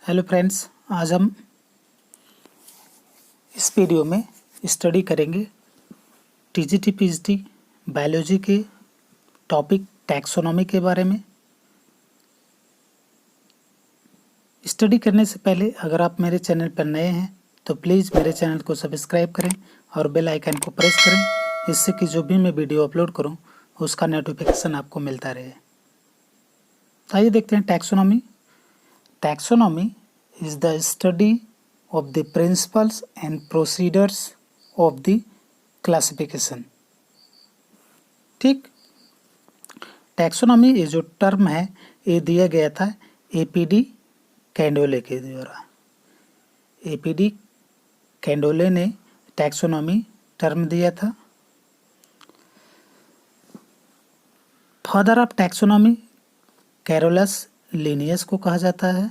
Hello friends, आज हम इस वीडियो में स्टडी करेंगे टीजीटी पीएचडी बायोलॉजी के टॉपिक टैक्सोनॉमी के बारे में। स्टडी करने से पहले अगर आप मेरे चैनल पर नए हैं तो प्लीज़ मेरे चैनल को सब्सक्राइब करें और बेल आइकन को प्रेस करें, इससे कि जो भी मैं वीडियो अपलोड करूं उसका नोटिफिकेशन आपको मिलता रहे। आइए देखते हैं taxonomy. Taxonomy is the study of the principles and procedures of the classification। ठीक, टैक्सोनॉमी ये जो टर्म है ये दिया गया था एपीडी कैंडोले के द्वारा। एपीडी कैंडोले ने टैक्सोनॉमी टर्म दिया था। Father of taxonomy Carolus Linnaeus को कहा जाता है।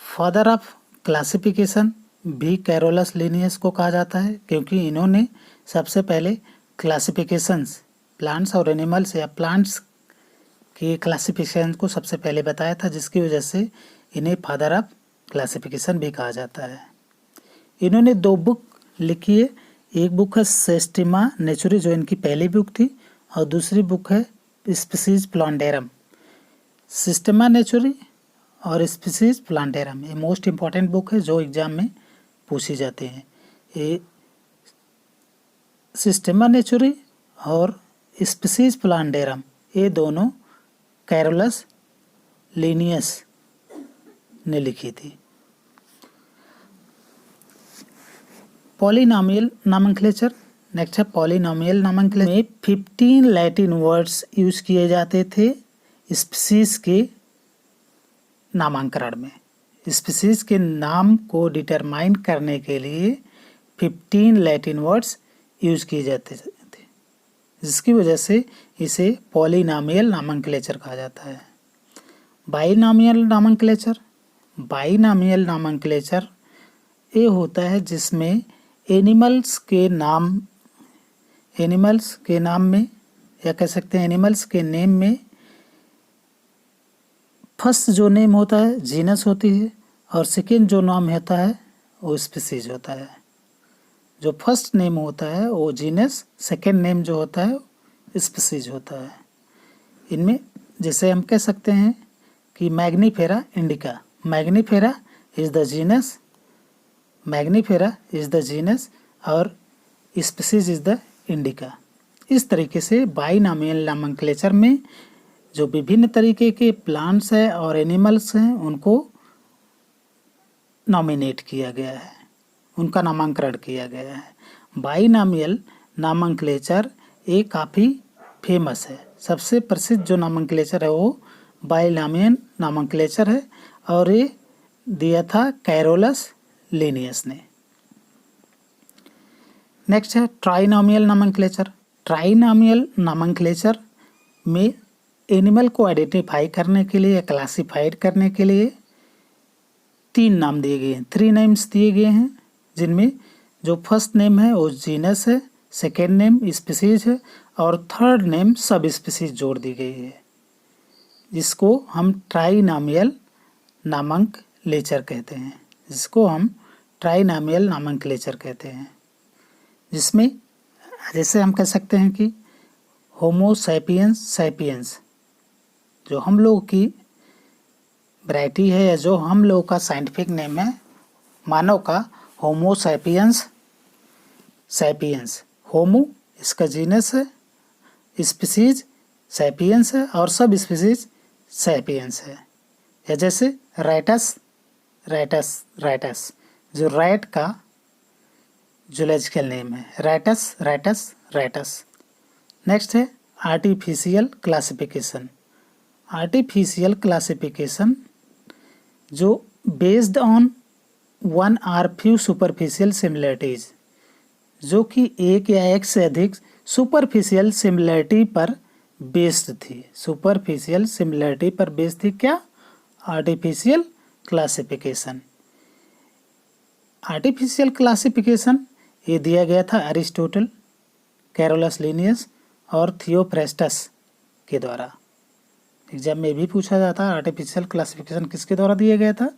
फादर ऑफ क्लासिफिकेशन भी कैरोलस लिनियस को कहा जाता है, क्योंकि इन्होंने सबसे पहले क्लासिफिकेशंस प्लांट्स और एनिमल्स या प्लांट्स के क्लासिफिकेशन को सबसे पहले बताया था, जिसकी वजह से इन्हें फादर ऑफ क्लासिफिकेशन भी कहा जाता है। इन्होंने 2 बुक लिखी है। एक बुक है सिस्टेमा नेचुरी, जो इनकी पहली बुक थी, और दूसरी बुक है स्पीसीज प्लांटेरम। सिस्टेमा नेचुरी और स्पीसीज प्लांटेरम ये मोस्ट इम्पॉर्टेंट बुक है जो एग्जाम में पूछी जाती हैं। ये सिस्टेमा नेचुरी और स्पीसीज प्लांटेरम ये दोनों कैरोलस लिनियस ने लिखी थी। पॉलिनोमियल नोमेनक्लेचर नेक्स्ट है पॉलिनोमियल नोमेनक्लेचर में 15 लैटिन वर्ड्स यूज किए जाते थे स्पीसीज के नामांकरण में। स्पीसीज के नाम को डिटरमाइन करने के लिए 15 लैटिन वर्ड्स यूज किए जाते थे, जिसकी वजह से इसे पॉलिनोमियल नोमेनक्लेचर कहा जाता है। बाइनोमियल नोमेनक्लेचर बाइनोमियल नोमेनक्लेचर ये होता है जिसमें एनिमल्स के नाम में या कह सकते हैं एनिमल्स के नेम में फर्स्ट जो नेम होता है जीनस होती है, और सेकेंड जो नाम होता है वो स्पीसीज होता है। जो फर्स्ट नेम होता है वो जीनस, सेकेंड नेम जो होता है स्पीसीज होता है। इनमें जैसे हम कह सकते हैं कि Mangifera indica, Mangifera is the genus, Mangifera is the genus और स्पीसीज इज द इंडिका। इस तरीके से बाइनोमियल नोमेनक्लेचर में जो विभिन्न तरीके के प्लांट्स हैं और एनिमल्स हैं उनको नॉमिनेट किया गया है, उनका नामांकरण किया गया है। बाइनोमियल नोमेनक्लेचर ये काफ़ी फेमस है। सबसे प्रसिद्ध जो नोमेनक्लेचर है वो बाइनोमियल नोमेनक्लेचर है, और ये दिया था कैरोलस लिनियस ने। नेक्स्ट है ट्राइनोमियल नोमेनक्लेचर। ट्राइनोमियल नोमेनक्लेचर में एनिमल को आइडेंटिफाई करने के लिए या क्लासिफाइड करने के लिए 3 नाम दिए गए हैं, 3 नेम्स दिए गए हैं, जिनमें जो फर्स्ट नेम है वो जीनस है, सेकेंड नेम स्पीसीज है, और थर्ड नेम सब स्पीसीज जोड़ दी गई है, जिसको हम ट्राइनोमियल नोमेनक्लेचर कहते हैं, जिसको हम ट्राइनोमियल नोमेनक्लेचर कहते हैं। जिसमें जैसे हम कह सकते हैं कि होमो सैपियंस सैपियंस जो हम लोगों की वैरायटी है या जो हम लोगों का साइंटिफिक नेम है मानव का, होमो सैपियंस सैपियंस। होमो इसका जीनस है, स्पीसीज सैपियंस है, और सब स्पीसीज सैपियंस है। या जैसे रैटस रैटस रैटस जो रैट का जूलॉजिकल नेम है, रैटस रैटस रैटस। नेक्स्ट है आर्टिफिशियल क्लासिफिकेशन। आर्टिफिशियल क्लासिफिकेशन जो बेस्ड ऑन 1 और फ्यू सुपरफिशियल सिमिलरिटीज, जो कि एक या एक से अधिक सुपरफिशियल सिमिलरिटी पर बेस्ड थी। सुपरफिशियल सिमिलरिटी पर बेस्ड थी क्या? Artificial classification. आर्टिफिशियल क्लासिफिकेशन ये दिया गया था अरिस्टोटल, कैरोलस लिनियस और थियोफ्रेस्टस के द्वारा। एग्जाम में भी पूछा जाता है आर्टिफिशियल क्लासिफिकेशन किसके द्वारा दिया गया था।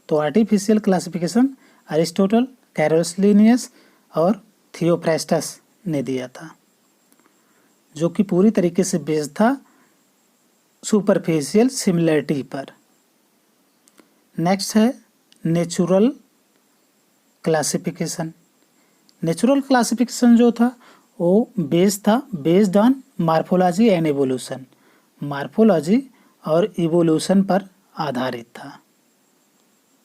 तो आर्टिफिशियल क्लासिफिकेशन अरिस्टोटल, कैरोलिनियस और थियोफ्रास्टस ने दिया था, जो कि पूरी तरीके से बेस्ड था सुपरफिशियल सिमिलरिटी पर। नेक्स्ट है नेचुरल क्लासिफिकेशन। नेचुरल क्लासिफिकेशन जो था वो based on morphology and evolution, morphology और इवोल्यूशन पर आधारित था।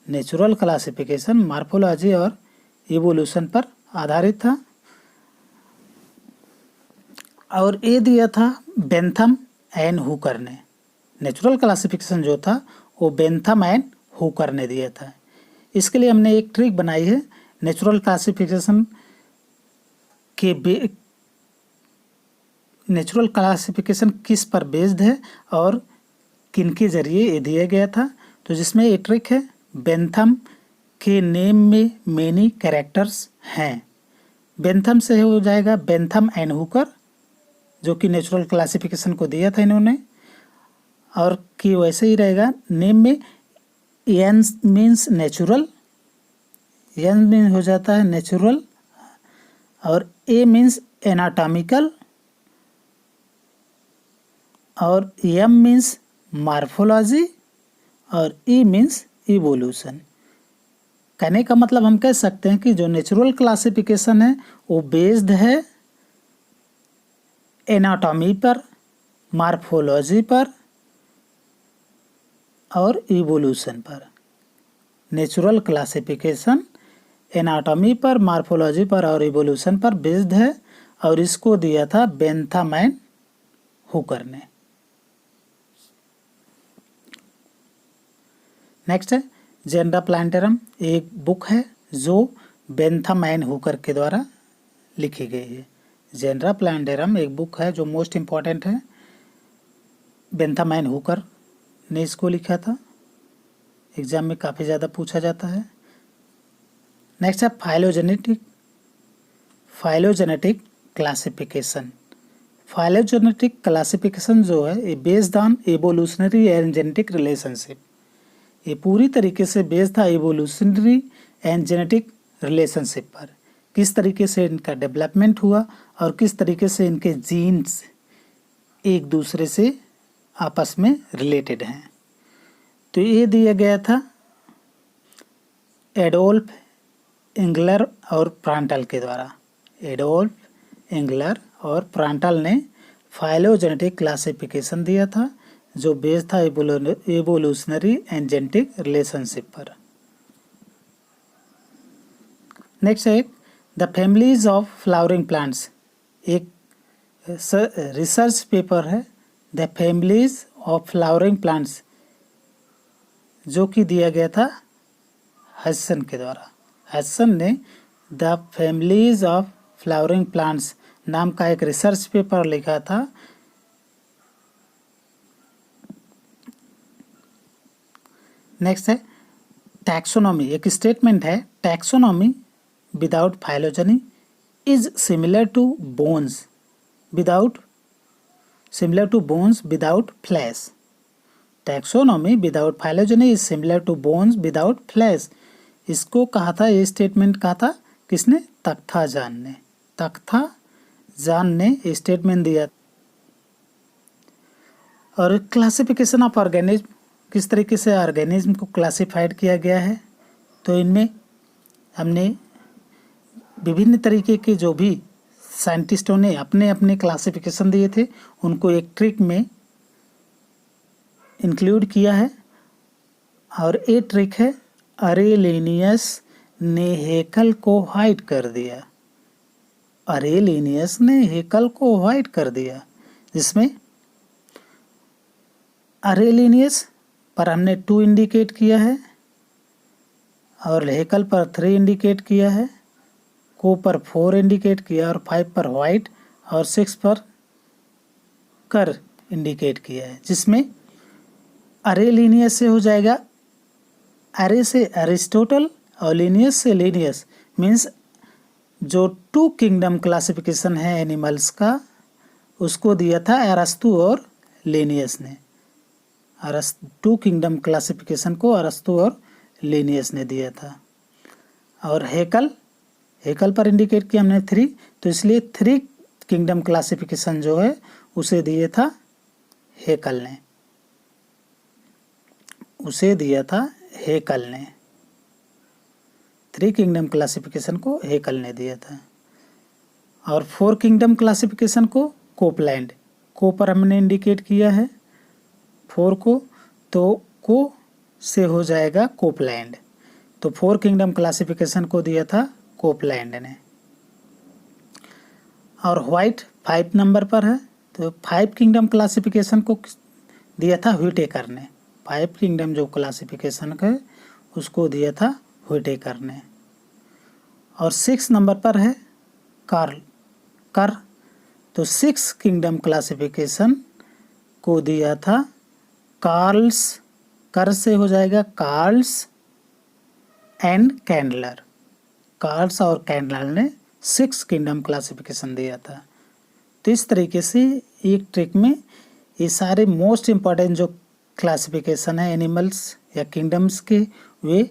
नेचुरल क्लासिफिकेशन मार्फोलॉजी और इवोल्यूशन पर आधारित था और ये दिया था बेंथम एंड हुकर ने। नेचुरल क्लासिफिकेशन जो था वो बेंथम एंड हुकर ने दिया था। इसके लिए हमने एक ट्रिक बनाई है। नेचुरल क्लासिफिकेशन नेचुरल क्लासिफिकेशन किस पर बेस्ड है और किनके जरिए ये दिया गया था, तो जिसमें ये ट्रिक है बेंथम के नेम में मेनी कैरेक्टर्स हैं। बेंथम से हो जाएगा बेंथम एंड हुकर, जो कि नेचुरल क्लासिफिकेशन को दिया था इन्होंने, और कि वैसे ही रहेगा नेम में N means natural, N mean हो जाता है नेचुरल, और ए मीन्स एनाटॉमिकल, और एम मीन्स मार्फोलॉजी, और ई मीन्स इवोल्यूशन। कहने का मतलब हम कह सकते हैं कि जो नेचुरल क्लासिफिकेशन है वो बेस्ड है एनाटॉमी पर, मार्फोलॉजी पर और इवोल्यूशन पर। नेचुरल क्लासिफिकेशन एनाटॉमी पर, मार्फोलॉजी पर और इवोल्यूशन पर बेस्ड है और इसको दिया था बेंथम एंड हुकर ने। नेक्स्ट है जेनरा प्लांटेरम, एक बुक है जो बेंथम एंड हुकर के द्वारा लिखी गई है। जेनरा प्लांटेरम एक बुक है जो मोस्ट इम्पॉर्टेंट है, बेंथम एंड हुकर ने इसको लिखा था, एग्जाम में काफ़ी ज़्यादा पूछा जाता है। नेक्स्ट है फाइलोजेनेटिक क्लासिफिकेशन। फाइलोजेनेटिक क्लासिफिकेशन जो है ये based on evolutionary and genetic relationship. ये पूरी तरीके से बेस्ड था इवोल्यूशनरी एंड जेनेटिक रिलेशनशिप पर, किस तरीके से इनका डेवलपमेंट हुआ और किस तरीके से इनके जीन्स एक दूसरे से आपस में रिलेटेड हैं। तो ये दिया गया था एडोल्फ एंगलर और प्रांटल के द्वारा। एडोल्फ एंगलर और प्रांटल ने फाइलोजेनेटिक क्लासिफिकेशन दिया था जो बेस्ड था इवोल्यूशनरी एंड जेनेटिक रिलेशनशिप पर। नेक्स्ट है the families of flowering plants, एक रिसर्च पेपर है the families of flowering plants, जो कि दिया गया था हडसन के द्वारा। हडसन ने the families of flowering plants नाम का एक रिसर्च पेपर लिखा था। नेक्स्ट है टैक्सोनॉमी, एक स्टेटमेंट है taxonomy without phylogeny is similar to bones without flesh. Taxonomy without phylogeny is similar to bones without flesh. इसको कहा था, ये स्टेटमेंट कहा था किसने? तख्ताजान ने। तख्ताजान ने स्टेटमेंट दिया। और क्लासिफिकेशन ऑफ ऑर्गेनिज्म, किस तरीके से ऑर्गेनिज्म को क्लासिफाइड किया गया है, तो इनमें हमने विभिन्न तरीके के जो भी साइंटिस्टों ने अपने अपने क्लासिफिकेशन दिए थे उनको एक ट्रिक में इंक्लूड किया है। और ये ट्रिक है अरेलिनियस ने हेकल को हाइड कर दिया। अरेलिनियस ने हेकल को हाइड कर दिया, जिसमें अरेलिनियस पर हमने 2 इंडिकेट किया है और हेकल पर 3 इंडिकेट किया है, को पर 4 इंडिकेट किया और 5 पर वाइट और 6 पर कर इंडिकेट किया है। जिसमें अरेलिनियस से हो जाएगा अरे से अरिस्टोटल और लीनियस से लीनियस, मीन्स जो 2 किंगडम क्लासिफिकेशन है एनिमल्स का उसको दिया था एरस्तु और लीनियस ने। टू किंगडम क्लासिफिकेशन को अरस्तु और लिनियस ने दिया था। और हेकल पर इंडिकेट किया हमने 3, तो इसलिए 3 किंगडम क्लासिफिकेशन जो है उसे दिए था हेकल ने, 3 किंगडम क्लासिफिकेशन को हेकल ने दिया था। और 4 किंगडम क्लासिफिकेशन को कोपलैंड, को पर हमने इंडिकेट किया है 4 को, तो को से हो जाएगा कोपलैंड, तो 4 किंगडम क्लासिफिकेशन को दिया था कोपलैंड ने। और व्हाइट 5 नंबर पर है, तो 5 किंगडम क्लासिफिकेशन को दिया था व्हिटेकर ने, 5 किंगडम जो क्लासिफिकेशन है उसको दिया था व्हिटेकर ने। और 6 नंबर पर है कर, तो 6 किंगडम क्लासिफिकेशन को दिया था कार्ल्स, कर से हो जाएगा कार्ल्स एंड कैंडलर, कार्ल्स और कैंडलर ने 6 किंगडम क्लासिफिकेशन दिया था। तो इस तरीके से एक ट्रिक में ये सारे मोस्ट इम्पॉर्टेंट जो क्लासिफिकेशन है एनिमल्स या किंगडम्स के वे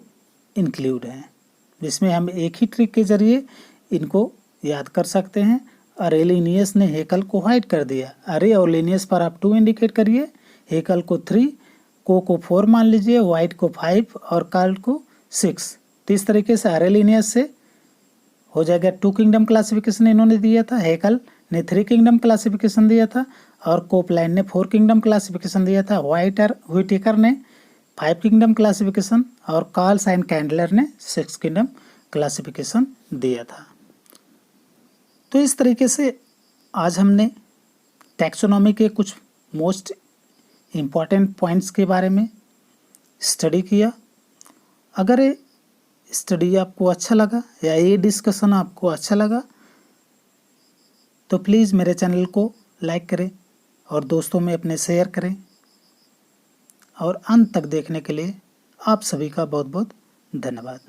इंक्लूड हैं, जिसमें हम एक ही ट्रिक के जरिए इनको याद कर सकते हैं। अरे लिनियस ने हेकल को हाइड कर दिया, अरे और लिनियस पर आप 2 इंडिकेट करिए, हेकल को 3, को 4 मान लीजिए, वाइट को 5 और कार्ल को 6। तो इस तरीके से अरे लिनियस से हो जाएगा 2 किंगडम क्लासिफिकेशन इन्होंने दिया था, हेकल ने 3 किंगडम क्लासिफिकेशन दिया था और कोपलैंड ने 4 किंगडम क्लासिफिकेशन दिया था, व्हिटेकर ने 5 किंगडम क्लासिफिकेशन और कार्ल्स एंड कैंडलर ने 6 किंगडम क्लासिफिकेशन दिया था। तो इस तरीके से आज हमने टैक्सोनॉमी के कुछ मोस्ट इम्पॉर्टेंट पॉइंट्स के बारे में स्टडी किया। अगर ये स्टडी आपको अच्छा लगा या ये डिस्कशन आपको अच्छा लगा तो प्लीज़ मेरे चैनल को लाइक करें और दोस्तों में अपने शेयर करें। और अंत तक देखने के लिए आप सभी का बहुत बहुत धन्यवाद।